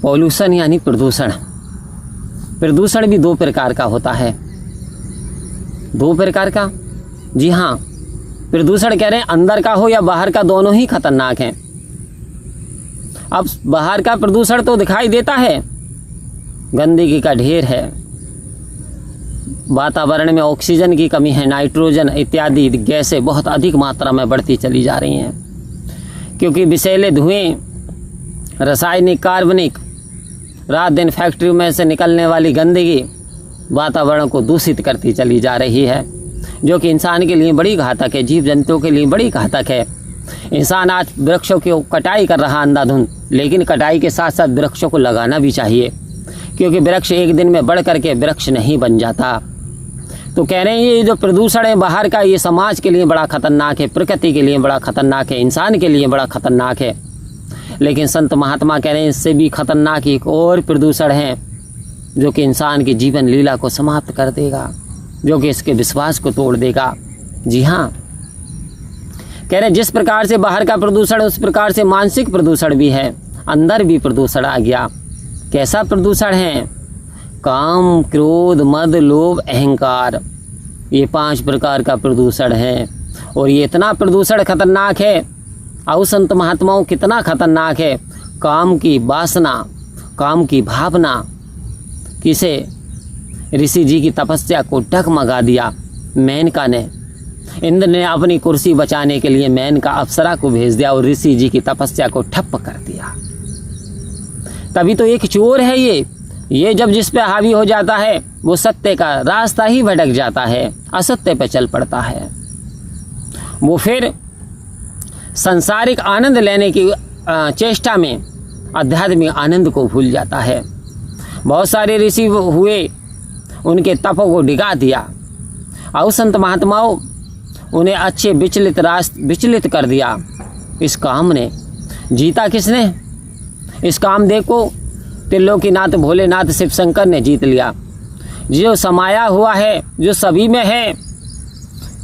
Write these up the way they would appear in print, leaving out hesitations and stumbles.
Pollution यानी प्रदूषण। प्रदूषण भी दो प्रकार का होता है। दो प्रकार का? जी हाँ, प्रदूषण कह रहे हैं अंदर का हो या बाहर का, दोनों ही खतरनाक हैं। अब बाहर का प्रदूषण तो दिखाई देता है, गंदगी का ढेर है, वातावरण में ऑक्सीजन की कमी है, नाइट्रोजन इत्यादि गैसें बहुत अधिक मात्रा में बढ़ती चली जा रही हैं, क्योंकि विषैले धुएं, रासायनिक, कार्बनिक, रात दिन फैक्ट्रियों में से निकलने वाली गंदगी वातावरण को दूषित करती चली जा रही है, जो कि इंसान के लिए बड़ी घातक है, जीव जंतुओं के लिए बड़ी घातक है। इंसान आज वृक्षों की कटाई कर रहा अंधाधुंध, लेकिन कटाई के साथ साथ वृक्षों को लगाना भी चाहिए, क्योंकि वृक्ष एक दिन में बढ़ करके वृक्ष नहीं बन जाता। तो कह रहे हैं ये जो प्रदूषण है बाहर का, ये समाज के लिए बड़ा खतरनाक है, प्रकृति के लिए बड़ा खतरनाक है, इंसान के लिए बड़ा खतरनाक है। लेकिन संत महात्मा कह रहे हैं इससे भी खतरनाक एक और प्रदूषण है, जो कि इंसान की जीवन लीला को समाप्त कर देगा, जो कि इसके विश्वास को तोड़ देगा। जी हाँ, कह रहे हैं जिस प्रकार से बाहर का प्रदूषण, उस प्रकार से मानसिक प्रदूषण भी है, अंदर भी प्रदूषण आ गया। कैसा प्रदूषण है? काम, क्रोध, मद, लोभ, अहंकार, ये 5 प्रकार का प्रदूषण है। और ये इतना प्रदूषण खतरनाक है, और संत महात्माओं कितना खतरनाक है। काम की वासना, काम की भावना, किसे? ऋषि जी की तपस्या को डगमगा दिया मेनका ने। इंद्र ने अपनी कुर्सी बचाने के लिए मेनका अप्सरा को भेज दिया और ऋषि जी की तपस्या को ठप्प कर दिया। तभी तो एक चोर है ये जब जिस पे हावी हो जाता है वो सत्य का रास्ता ही भटक जाता है, असत्य पे चल पड़ता है। वो फिर सांसारिक आनंद लेने की चेष्टा में आध्यात्मिक आनंद को भूल जाता है। बहुत सारे ऋषि हुए, उनके तपों को डिगा दिया, और संत महात्माओं उन्हें अच्छे विचलित कर दिया। इस काम ने जीता किसने? इस कामदेव को त्रिलोकीनाथ भोलेनाथ शिव शंकर ने जीत लिया। जो समाया हुआ है, जो सभी में है,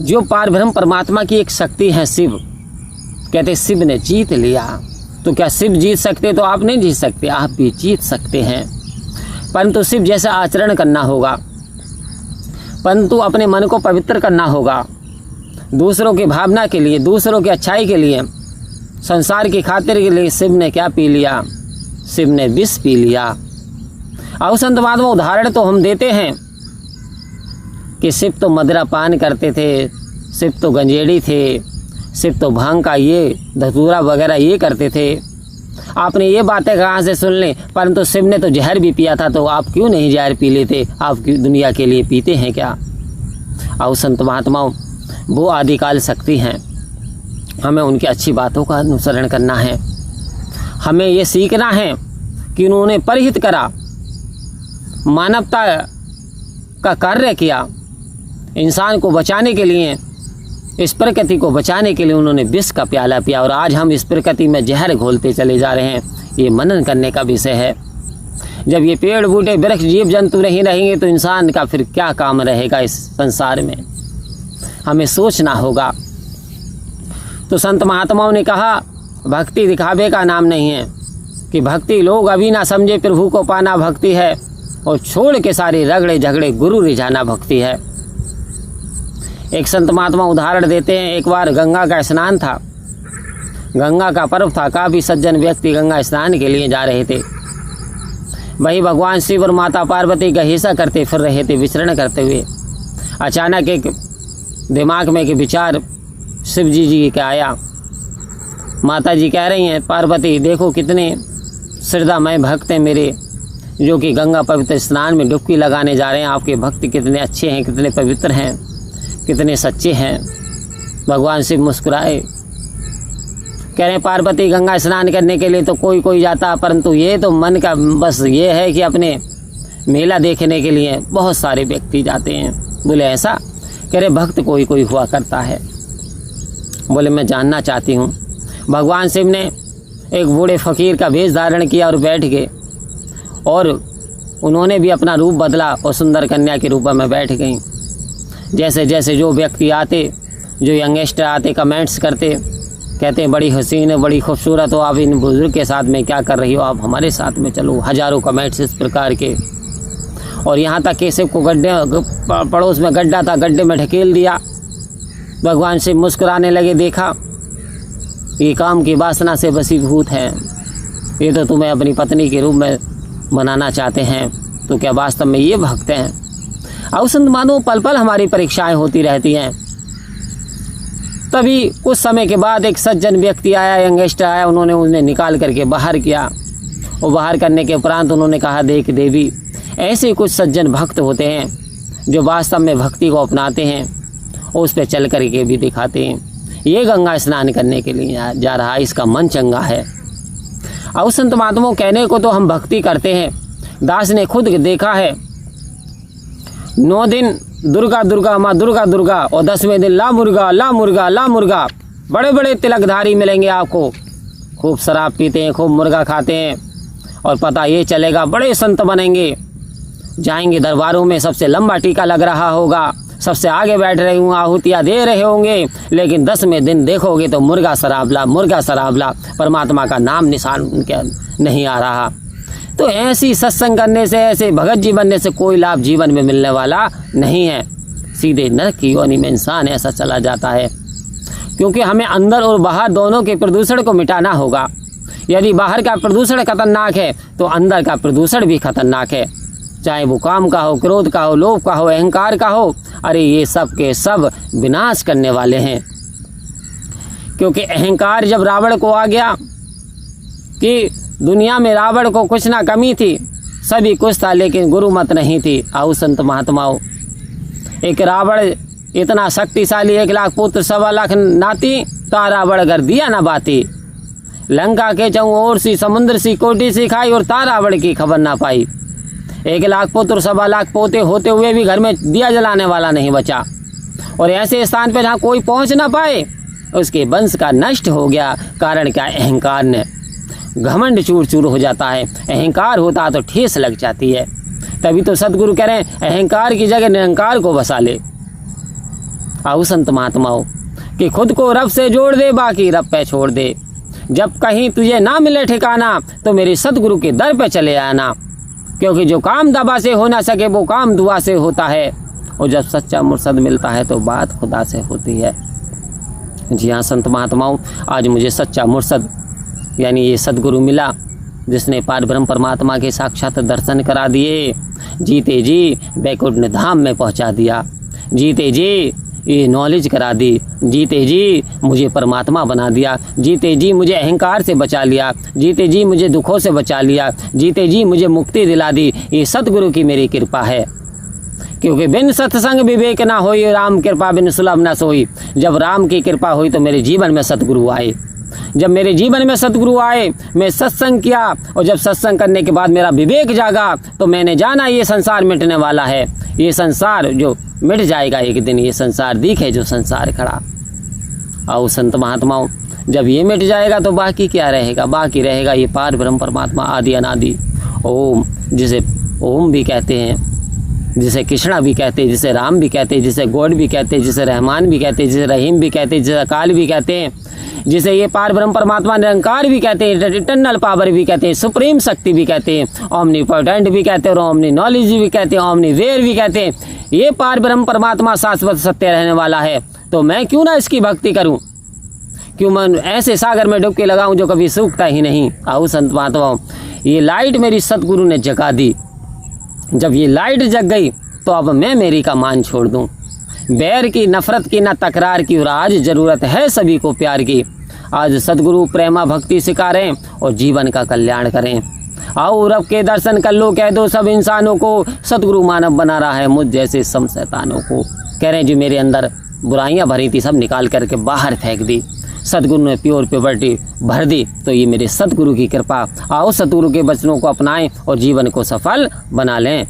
जो पारब्रह्म परमात्मा की एक शक्ति है शिव, कहते शिव ने जीत लिया। तो क्या शिव जीत सकते? तो आप नहीं जीत सकते, आप भी जीत सकते हैं, परंतु शिव जैसा आचरण करना होगा, परंतु अपने मन को पवित्र करना होगा, दूसरों की भावना के लिए, दूसरों की अच्छाई के लिए, संसार की खातिर के लिए। शिव ने क्या पी लिया? शिव ने विष पी लिया। और संत महात्मा उदाहरण तो हम देते हैं कि शिव तो मदिरा पान करते थे, शिव तो गंजेड़ी थे, शिव तो भांग का ये धतूरा वगैरह ये करते थे। आपने ये बातें कहाँ से सुन लें? परंतु शिव ने तो जहर भी पिया था, तो आप क्यों नहीं जहर पी लेते? आप दुनिया के लिए पीते हैं क्या? और संत महात्माओं वो आदिकाल शक्ति हैं, हमें उनकी अच्छी बातों का अनुसरण करना है। हमें ये सीखना है कि उन्होंने परहित करा, मानवता का कार्य किया, इंसान को बचाने के लिए, इस प्रकृति को बचाने के लिए उन्होंने विष का प्याला पिया, और आज हम इस प्रकृति में जहर घोलते चले जा रहे हैं। ये मनन करने का विषय है। जब ये पेड़ बूटे वृक्ष जीव जंतु नहीं रहेंगे तो इंसान का फिर क्या काम रहेगा इस संसार में? हमें सोचना होगा। तो संत महात्माओं ने कहा भक्ति दिखावे का नाम नहीं है, कि भक्ति लोग अभी ना समझे प्रभु को पाना भक्ति है, और छोड़ के सारे रगड़े झगड़े गुरु रिझाना भक्ति है। एक संत महात्मा उदाहरण देते हैं। एक बार गंगा का स्नान था, गंगा का पर्व था, काफ़ी सज्जन व्यक्ति गंगा स्नान के लिए जा रहे थे। वही भगवान शिव और माता पार्वती का हिस्सा करते फिर रहे थे, विचरण करते हुए। अचानक एक दिमाग में एक विचार शिव जी का आया। माता जी कह रही हैं, पार्वती देखो कितने श्रद्धामय भक्त हैं मेरे, जो कि गंगा पवित्र स्नान में डुबकी लगाने जा रहे हैं। आपके भक्त कितने अच्छे हैं, कितने पवित्र हैं, कितने सच्चे हैं। भगवान शिव मुस्कुराए, कह रहे हैं पार्वती गंगा स्नान करने के लिए तो कोई कोई जाता, परंतु ये तो मन का बस ये है कि अपने मेला देखने के लिए बहुत सारे व्यक्ति जाते हैं। बोले ऐसा? कह रहे भक्त कोई कोई हुआ करता है। बोले मैं जानना चाहती हूँ। भगवान शिव ने एक बूढ़े फकीर का वेश धारण किया और बैठ गए, और उन्होंने भी अपना रूप बदला और सुंदर कन्या के रूप में बैठ गई। जैसे जैसे जो व्यक्ति आते, जो यंगस्टर आते, कमेंट्स करते, कहते हैं बड़ी हसीन है, बड़ी खूबसूरत हो, आप इन बुजुर्ग के साथ में क्या कर रही हो, आप हमारे साथ में चलो। हज़ारों कमेंट्स इस प्रकार के। और यहाँ तक केशव को पड़ोस में गड्ढा था, गड्ढे में ढकेल दिया। भगवान शिव मुस्कुराने लगे, देखा ये काम की वासना से वशीभूत है, ये तो तुम्हें अपनी पत्नी के रूप में बनाना चाहते हैं, तो क्या वास्तव में ये भक्त हैं? अब संत मानो पल पल हमारी परीक्षाएं होती रहती हैं। तभी कुछ समय के बाद एक सज्जन व्यक्ति आया, यंगस्टर आया, उन्होंने उन्हें निकाल करके बाहर किया। और बाहर करने के उपरांत उन्होंने कहा, देख देवी, ऐसे कुछ सज्जन भक्त होते हैं जो वास्तव में भक्ति को अपनाते हैं और उस पर चल करके भी दिखाते हैं। ये गंगा स्नान करने के लिए जा रहा है, इसका मन चंगा है। और संत महात्माओं, कहने को तो हम भक्ति करते हैं, दास ने खुद देखा है। 9 दिन दुर्गा दुर्गा माँ दुर्गा दुर्गा, और 10वें दिन ला मुर्गा ला मुर्गा ला मुर्गा। बड़े बड़े तिलकधारी मिलेंगे आपको, खूब शराब पीते हैं, खूब मुर्गा खाते हैं, और पता ये चलेगा बड़े संत बनेंगे। जाएंगे दरबारों में, सबसे लंबा टीका लग रहा होगा, सबसे आगे बैठ रहे होंगे, आहुतियाँ दे रहे होंगे, लेकिन 10वें दिन देखोगे तो मुर्गा शराबला, मुर्गा शराबला, परमात्मा का नाम निशान उनके नहीं आ रहा। तो ऐसी सत्संग करने से, ऐसे भगत जी बनने से कोई लाभ जीवन में मिलने वाला नहीं है। सीधे नरक की योनि में इंसान ऐसा चला जाता है, क्योंकि हमें अंदर और बाहर दोनों के प्रदूषण को मिटाना होगा। यदि बाहर का प्रदूषण खतरनाक है तो अंदर का प्रदूषण भी खतरनाक है, चाहे वो काम का हो, क्रोध का हो, लोभ का हो, अहंकार का हो। अरे ये सब के सब विनाश करने वाले हैं। क्योंकि अहंकार जब रावण को आ गया कि दुनिया में रावण को कुछ ना कमी थी, सभी कुछ था, लेकिन गुरुमत नहीं थी। आओ संत महात्माओं, एक रावण इतना शक्तिशाली, 1 लाख पुत्र 1.25 लाख नाती, ता रावण कर दिया ना बाती। लंका के चौं ओर सी, समुद्र सी कोटी सी खाई, और ता रावण की खबर ना पाई। 1 लाख पुत्र 1.25 लाख पोते होते हुए भी घर में दिया जलाने वाला नहीं बचा। और ऐसे स्थान पर जहाँ कोई पहुँच ना पाए, उसके वंश का नष्ट हो गया। कारण क्या? अहंकार ने। घमंड चूर चूर हो जाता है, अहंकार होता है तो ठेस लग जाती है। तभी तो सदगुरु कह रहे हैं, अहंकार की जगह निरंकार को बसा ले। आओ संत महात्माओं, कि खुद को रब से जोड़ दे, बाकी रब पे छोड़ दे। जब कहीं तुझे ना मिले ठिकाना, तो मेरे सदगुरु के दर पे चले आना, क्योंकि जो काम दबा से हो ना सके, वो काम दुआ से होता है। और जब सच्चा मुर्शद मिलता है तो बात खुदा से होती है। जी हाँ संत महात्माओं, आज मुझे सच्चा मुर्शद यानी ये सदगुरु मिला, जिसने पार ब्रह्म परमात्मा के साक्षात दर्शन करा दिए, जीते जी वैकुंठ धाम में पहुंचा दिया, जीते जी ये नॉलेज करा दी, जीते जी मुझे परमात्मा बना दिया, जीते जी मुझे अहंकार से बचा लिया, जीते जी मुझे दुखों से बचा लिया, जीते जी मुझे मुक्ति दिला दी। ये सतगुरु की मेरी कृपा है। क्योंकि बिन सत्संग विवेक ना होई, राम कृपा बिन सुलभ ना सोई। जब राम की कृपा हुई तो मेरे जीवन में सतगुरु आए। जब मेरे जीवन में सतगुरु आए, मैं सत्संग किया, और जब सत्संग करने के बाद मेरा विवेक जागा, तो मैंने जाना ये संसार मिटने वाला है। ये संसार जो मिट जाएगा एक दिन, ये संसार दिखे जो संसार खड़ा। आओ संत महात्माओं, जब ये मिट जाएगा तो बाकी क्या रहेगा? बाकी रहेगा ये पार ब्रह्म परमात्मा आदि अनादि ओम, जिसे ओम भी कहते हैं, जिसे कृष्णा भी कहते हैं, जिसे राम भी कहते हैं, जिसे गॉड भी कहते हैं, जिसे रहमान भी कहते हैं, जिसे रहीम भी कहते हैं, जिसे अकाल भी कहते हैं, जिसे ये पार ब्रह्म परमात्मा निरंकार भी कहते हैं, इटर्नल पावर भी कहते हैं, सुप्रीम शक्ति भी कहते हैं, ओमनीपोटेंट भी कहते हैं, और ओमनी नॉलेज भी कहते हैं, ओमनी वेयर भी कहते हैं। ये पार ब्रह्म परमात्मा शाश्वत सत्य रहने वाला है, तो मैं क्यों ना इसकी भक्ति करूं? क्यों मैं ऐसे सागर में डुबकी लगाऊं जो कभी सूखता ही नहीं? आओ संत महात्माओं, ये लाइट मेरी सतगुरु ने जगा दी। जब ये लाइट जग गई तो अब मैं मेरी का मान छोड़ दूं। बैर की, नफरत की, ना तकरार की, और आज जरूरत है सभी को प्यार की। आज सदगुरु प्रेमा भक्ति सिखा रहे हैं और जीवन का कल्याण करें। आओ रब के दर्शन कर लो, कह दो सब इंसानों को, सदगुरु मानव बना रहा है मुझ जैसे सम शैतानों को। कह रहे हैं जो मेरे अंदर बुराइयां भरी थी सब निकाल करके बाहर फेंक दी, सदगुरु ने प्योर प्योरिटी भर दी। तो ये मेरे सदगुरु की कृपा। आओ सदगुरु के वचनों को अपनाएं और जीवन को सफल बना लें।